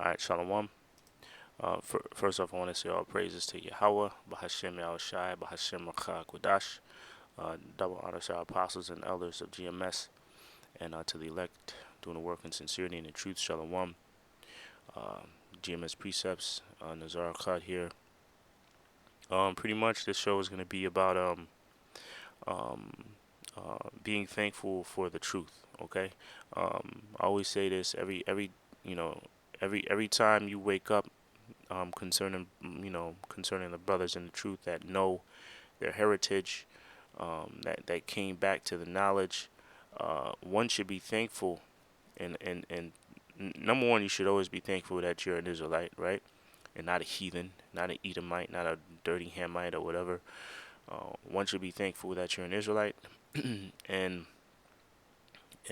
All right, shalawam. First off, I want to say all praises to Yahawah, bahasham Yahawashi, bahasham Qudash. Double honors to our apostles and elders of GMS, and to the elect doing the work in sincerity and in truth. Shalawam. Uh, GMS precepts. Nazar Khad here. Pretty much, this show is going to be about um, being thankful for the truth. Okay. I always say this you know every time you wake up, concerning the brothers in the truth that know their heritage, that came back to the knowledge. One should be thankful, and number one, you should always be thankful that you're an Israelite, right? And not a heathen, not an Edomite, not a dirty Hamite or whatever. One should be thankful that you're an Israelite, and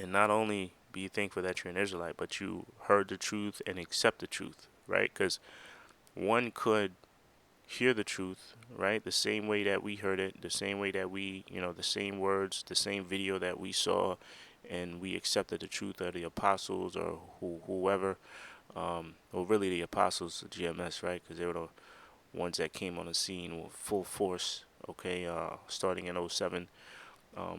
not only be thankful that you're an Israelite, but you heard the truth and accept the truth, right? Because one could hear the truth, right? The same way that we heard it, the same way that the same words, the same video that we saw, and we accepted the truth of the apostles or whoever, or really the apostles of GMS, right? Because they were the ones that came on the scene with full force, okay, starting in '07.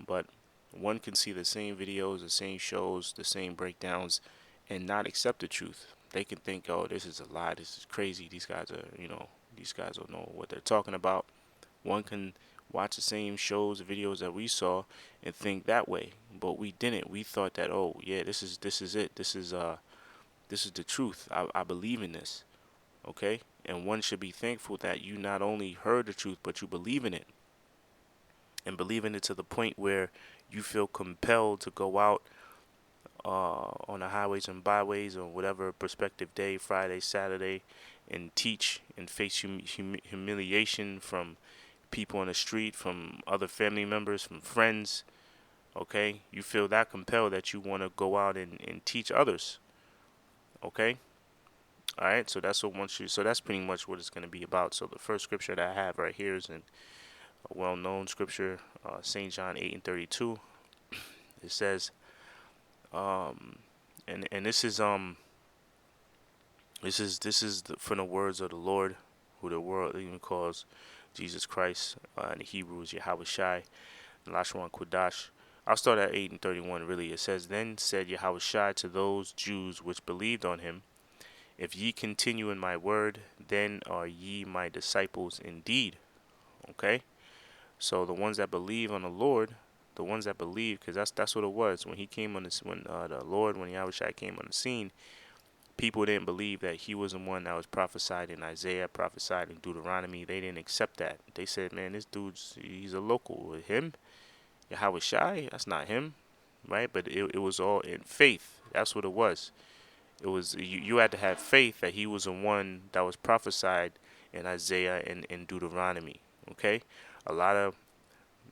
But one can see the same videos, the same shows, the same breakdowns, and not accept the truth. They can think, oh, this is a lie, this is crazy, these guys don't know what they're talking about. One can watch the same shows, videos that we saw, and think that way, but we didn't. We thought that, oh yeah, this is it. This is the truth. I believe in this. Okay, and one should be thankful that you not only heard the truth, but you believe in it, and believe in it to the point where you feel compelled to go out on the highways and byways on whatever prospective day, Friday, Saturday, and teach and face humiliation from people on the street, from other family members, from friends. Okay, you feel that compelled that you want to go out and teach others. Okay, all right. So that's what once you. So that's pretty much what it's going to be about. So the first scripture that I have right here is in a well-known scripture, Saint John 8:32. It says, um, and this is from the words of the Lord, who the world even calls Jesus Christ, in the Hebrew is Yahawashi, and Lashon Kodash. I'll start at 8:31. Really, it says, "Then said Yahawashi to those Jews which believed on him, If ye continue in my word, then are ye my disciples indeed." Okay, so the ones that believe on the Lord, the ones that believe, because that's what it was when he came on this, when the Lord, when Yahawashi came on the scene. People didn't believe that he was the one that was prophesied in Isaiah, prophesied in Deuteronomy. They didn't accept that. They said, man, this he's a local. With him, Yahawashi, that's not him, right? But it was all in faith. That's what it was. It was you had to have faith that he was the one that was prophesied in Isaiah and in Deuteronomy. Okay, a lot of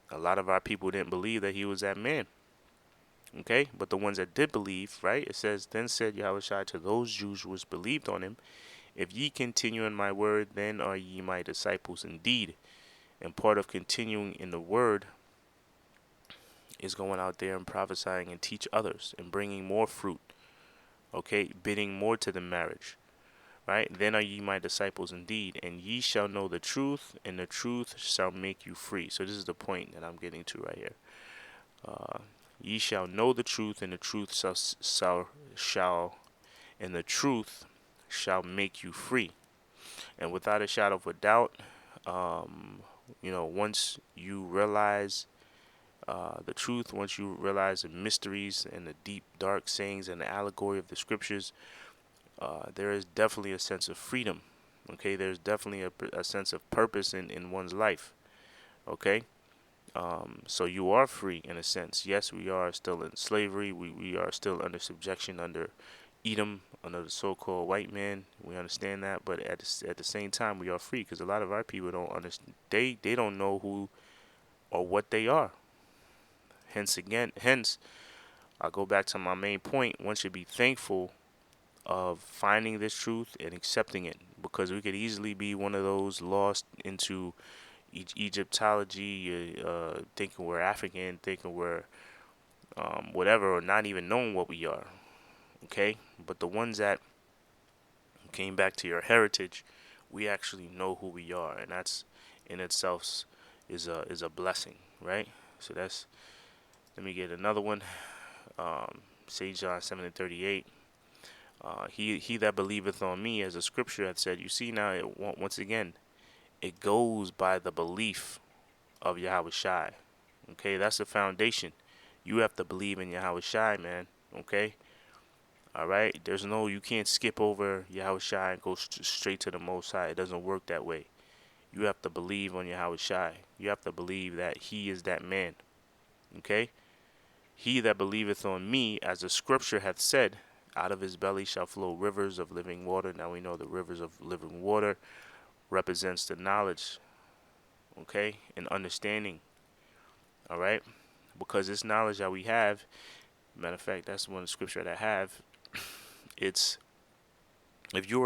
a lot of our people didn't believe that he was that man. Okay, but the ones that did believe, right? It says, "Then said Yahushua to those Jews which believed on him, If ye continue in my word, then are ye my disciples indeed." And part of continuing in the word is going out there and prophesying and teach others and bringing more fruit. Okay, bidding more to the marriage. Right? Then are ye my disciples indeed, and ye shall know the truth, and the truth shall make you free. So this is the point that I'm getting to right here. Uh, Ye shall know the truth, and the truth shall and the truth shall make you free. And without a shadow of a doubt, once you realize the truth, once you realize the mysteries and the deep, dark sayings and the allegory of the scriptures, there is definitely a sense of freedom. Okay, there's definitely a sense of purpose in one's life. Okay, so you are free in a sense. Yes, we are still in slavery. We are still under subjection under Edom, under the so-called white man. We understand that, but at the same time, we are free because a lot of our people don't understand. They don't know who or what they are. Hence, I go back to my main point. One should be thankful of finding this truth and accepting it, because we could easily be one of those lost into Egyptology, thinking we're African, thinking we're whatever, or not even knowing what we are. Okay, but the ones that came back to your heritage, we actually know who we are, and that's in itself is a blessing, right? So that's, let me get another one. St. John 7:38. He that believeth on me, as the scripture hath said. You see now, once again, it goes by the belief of Yahawashi. Okay, that's the foundation. You have to believe in Yahawashi, man. Okay, all right. You can't skip over Yahawashi and go straight to the Most High. It doesn't work that way. You have to believe on Yahawashi. You have to believe that He is that man. Okay. He that believeth on me, as the scripture hath said, out of his belly shall flow rivers of living water. Now we know the rivers of living water represents the knowledge, okay, and understanding. All right, because this knowledge that we have, matter of fact, that's one scripture that I have. It's, if you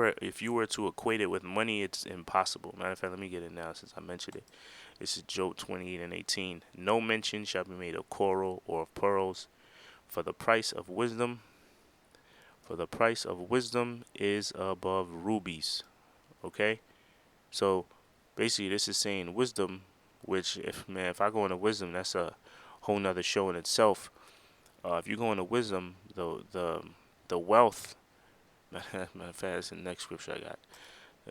were to equate it with money, it's impossible. Matter of fact, let me get it now since I mentioned it. This is Job 28:18. No mention shall be made of coral or of pearls, for the price of wisdom. For the price of wisdom is above rubies. Okay, so basically, this is saying wisdom, which if I go into wisdom, that's a whole nother show in itself. If you go into wisdom, the wealth. Matter of fact, that's the next scripture I got.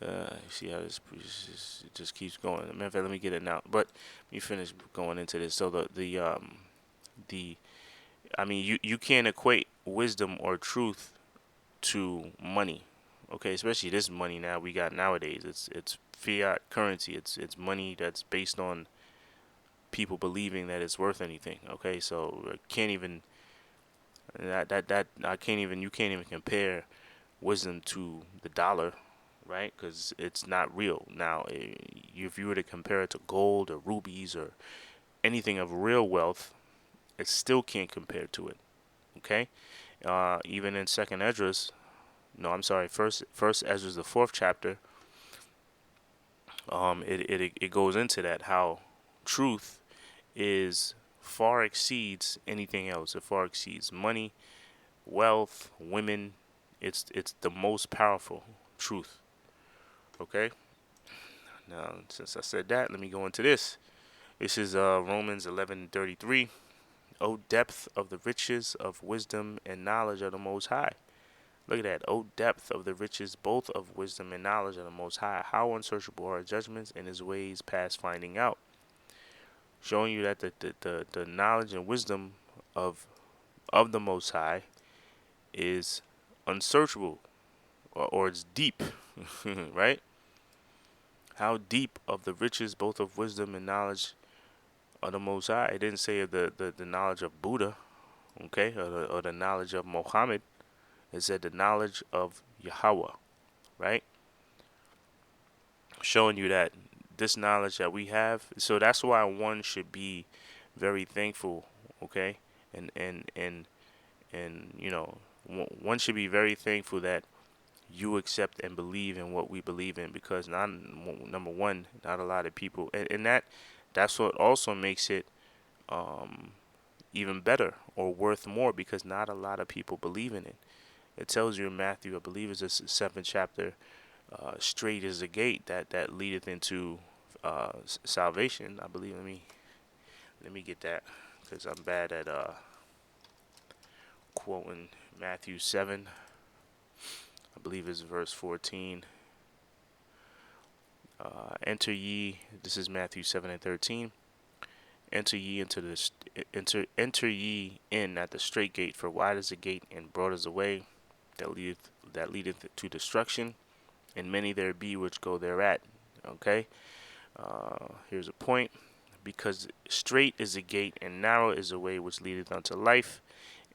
You see how it just keeps going. Matter of fact, let me get it now. But let me finish going into this. So the I mean, you can't equate wisdom or truth to money. Okay, especially this money now we got nowadays. It's fiat currency. It's money that's based on people believing that it's worth anything. Okay, so I can't even that I can't even you can't even compare wisdom to the dollar, right? Because it's not real. Now, if you were to compare it to gold or rubies or anything of real wealth, it still can't compare to it. Okay, even in Second Esdras, no, I'm sorry, First Esdras, the fourth chapter, it goes into that, how truth is far exceeds anything else. It far exceeds money, wealth, women. It's the most powerful truth. Okay. Now, since I said that, let me go into this. This is Romans 11:33. O depth of the riches of wisdom and knowledge of the Most High. Look at that. O depth of the riches both of wisdom and knowledge of the Most High. How unsearchable are His judgments and His ways past finding out. Showing you that the knowledge and wisdom of the Most High is unsearchable, or it's deep, right? How deep of the riches both of wisdom and knowledge of the Most High. It didn't say of the knowledge of Buddha, okay, or the knowledge of Muhammad. It said the knowledge of Yahawah, right? Showing you that this knowledge that we have, so that's why one should be very thankful, okay, and one should be very thankful that you accept and believe in what we believe in, because not number one, not a lot of people, and that's what also makes it even better or worth more, because not a lot of people believe in it. It tells you in Matthew, I believe it's the seventh chapter, straight is the gate that leadeth into salvation. I believe. Let me get that, because I'm bad at quoting Matthew 7. I believe it's verse 14. Enter ye. This is Matthew 7:13. Enter ye enter ye in at the straight gate, for wide is the gate and broad is the way that leadeth to destruction, and many there be which go thereat. Okay. Here's a point. Because straight is the gate and narrow is the way which leadeth unto life,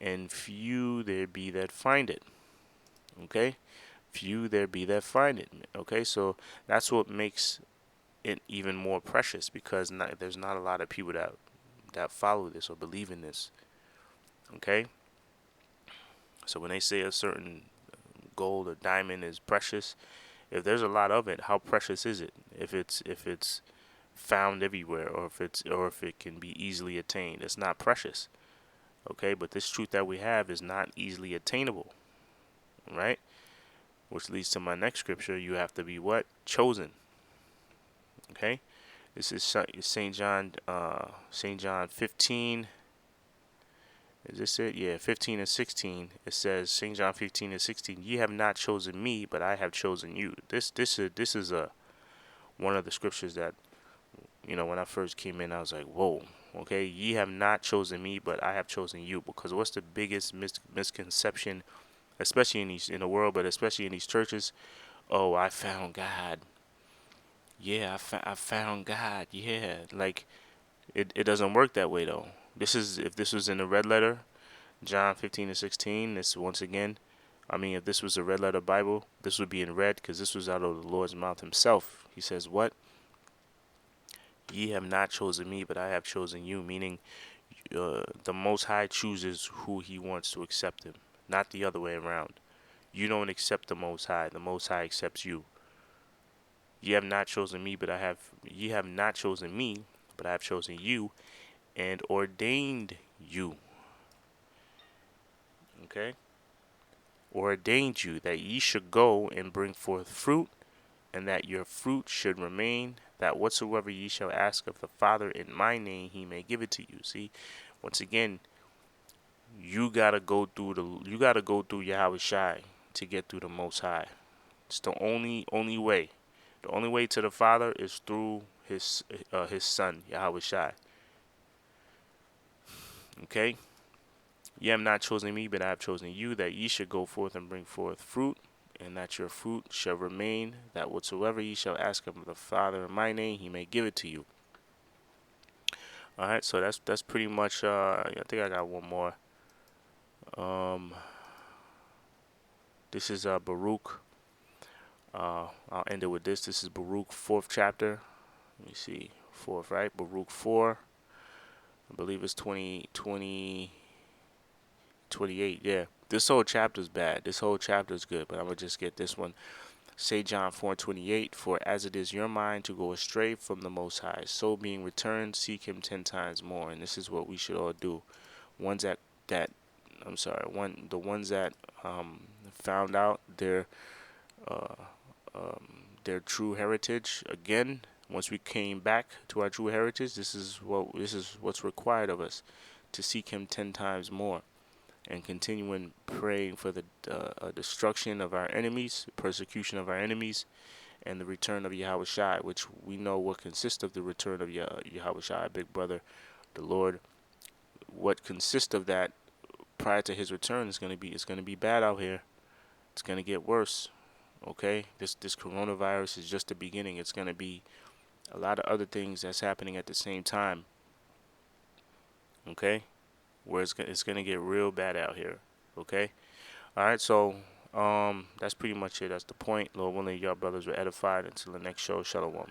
and few there be that find it. Okay. Few there be that find it. Okay. So that's what makes it even more precious, because there's not a lot of people that follow this or believe in this. Okay. So when they say a certain gold or diamond is precious, if there's a lot of it, how precious is it? If it's found everywhere, or if it can be easily attained, it's not precious. Okay, but this truth that we have is not easily attainable, right? which leads to my next scripture. You have to be what? Chosen. Okay. This is St. John, St. John 15. Is this it? Yeah, 15 and 16. It says, St. John 15 and 16. Ye have not chosen me, but I have chosen you. This is one of the scriptures that, when I first came in, I was like, whoa. Okay, ye have not chosen me, but I have chosen you. Because what's the biggest misconception, especially in the world, but especially in these churches? Oh, I found God. Yeah, I found God. Yeah, like it doesn't work that way though. If this was in the red letter, John 15 and 16. This once again, if this was a red letter Bible, this would be in red because this was out of the Lord's mouth Himself. He says, "What? Ye have not chosen me, but I have chosen you." Meaning, the Most High chooses who He wants to accept Him, not the other way around. You don't accept the Most High; the Most High accepts you. Ye have not chosen me, but I have. Ye have not chosen me, but I have chosen you, and ordained you. Okay, ordained you that ye should go and bring forth fruit, and that your fruit should remain, that whatsoever ye shall ask of the Father in my name, He may give it to you. See, once again, you gotta go through Yahawashi to get through the Most High. It's the only way. The only way to the Father is through His Son Yahawashi. Okay. Ye have not chosen me, but I have chosen you, that ye should go forth and bring forth fruit, and that your fruit shall remain, that whatsoever ye shall ask of the Father in my name, He may give it to you. All right, so that's pretty much. I think I got one more. This is Baruch. I'll end it with this. This is Baruch 4th chapter. Let me see, 4th, right? Baruch 4. I believe it's 28. Yeah, this whole chapter is bad. This whole chapter is good, but I'm gonna just get this one. Say John 4:28. For as it is your mind to go astray from the Most High, so being returned, seek Him 10 times more. And this is what we should all do. Ones that I'm sorry, the ones that found out uh, their true heritage again. Once we came back to our true heritage, this is what's required of us, to seek Him 10 times more, and continuing praying for the destruction of our enemies, persecution of our enemies, and the return of Yahawashi, which we know what consists of the return of Yahawashi, big brother, the Lord. What consists of that prior to His return is going to be bad out here. It's going to get worse. Okay, this coronavirus is just the beginning. It's going to be a lot of other things that's happening at the same time. Okay, where it's going to get real bad out here. Okay. All right, so that's pretty much it. That's the point. Lord willing, y'all brothers were edified. Until the next show, shalawam.